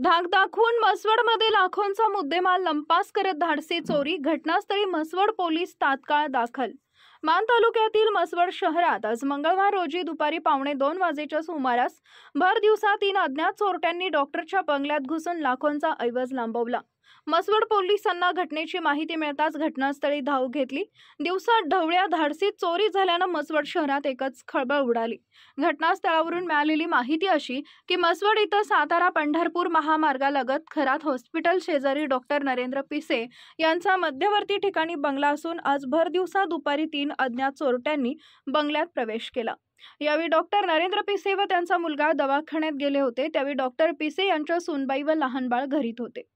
धाक दाखवून म्हसवडमध्ये लाखोंचा मुद्देमाल लंपास करत धाडसी चोरी, घटनास्थळी म्हसवड पोलीस तात्काळ दाखल। मान तालुक्यातील म्हसवड शहरात आज मंगळवार रोजी दुपारी 1:15 वाजेच्या सुमारास भर दिवसा 3 अज्ञात चोरट्यांनी डॉक्टरच्या बंगल्यात घुसून लाखोंचा ऐवज लांबवला। म्हसवड पोलिसांना घटनेची माहिती मिळताच घटनास्थळी धाव घेतली। दिवसा ढवळ्या धाडसी चोरी झाल्यानं म्हसवड शहरात एकच खळबळ उडाली। घटनास्थळावरून मिळालेली माहिती अशी की म्हसवड इथं सातारा पंढरपूर महामार्गालगत खरात हॉस्पिटल शेजारी डॉक्टर नरेंद्र पिसे यांचा मध्यवर्ती ठिकाणी बंगला असून आज भर दिवसा दुपारी 3 अज्ञात चोरट्यांनी बंगल्यात प्रवेश केला। यावेळी डॉक्टर नरेंद्र पिसे व त्यांचा मुलगा दवाखान्यात गेले होते। त्यावेळी डॉक्टर पिसे यांच्या सूनबाई व लहान बाळ घरीत होते।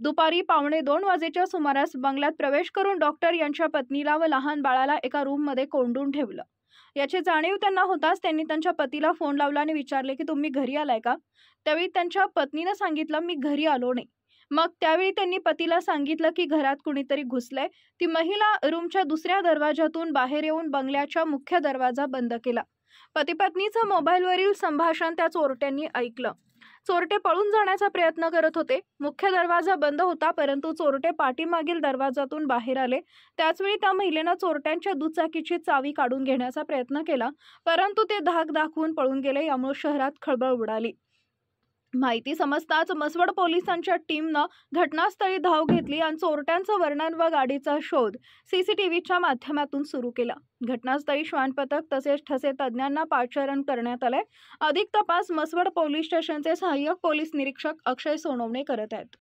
दुपारी 1:15 वाजेच्या सुमारास बंगल्यात प्रवेश करून डॉक्टर यांच्या पत्नीला व लहान बाळाला एका रूममध्ये कोंडून ठेवलं। याची जाणीव त्यांना होताच त्यांनी त्यांच्या पतीला फोन लावला आणि विचारले की तुम्ही घरी आलाय का? त्यावेळी त्यांच्या पत्नीने सांगितलं मी घरी आलो नाही। मग त्यावेळी त्यांनी पतीला सांगितलं की घरात कुणीतरी घुसलंय। ती महिला रूमच्या दुसऱ्या दरवाजातून बाहेर येऊन बंगल्याचा मुख्य दरवाजा बंद केला। पती पत्नीचं मोबाईलवरील संभाषण त्या चोरट्यांनी ऐकलं। चोरटे पळून जाण्याचा प्रयत्न करत होते। मुख्य दरवाजा बंद होता परंतु चोरटे पाठीमागील दरवाजातून बाहेर आले। त्याचवेळी त्या महिलेने चोरट्यांच्या दुचाकीची चावी काढून घेण्याचा प्रयत्न केला परंतु ते धाक दाखवून पळून गेले। यामुळे शहरात खळबळ उडाली। माहिती समजताच म्हसवड पोलिसांच्या टीमनं घटनास्थळी धाव घेतली आणि चोरट्यांचं वर्णन व गाडीचा शोध सीसीटीव्हीच्या माध्यमातून सुरू केला। घटनास्थळी श्वान पथक तसेच ठसे तज्ञांना पाचारण करण्यात आले। अधिक तपास म्हसवड पोलीस स्टेशनचे सहाय्यक पोलीस निरीक्षक अक्षय सोनवणे करत आहेत।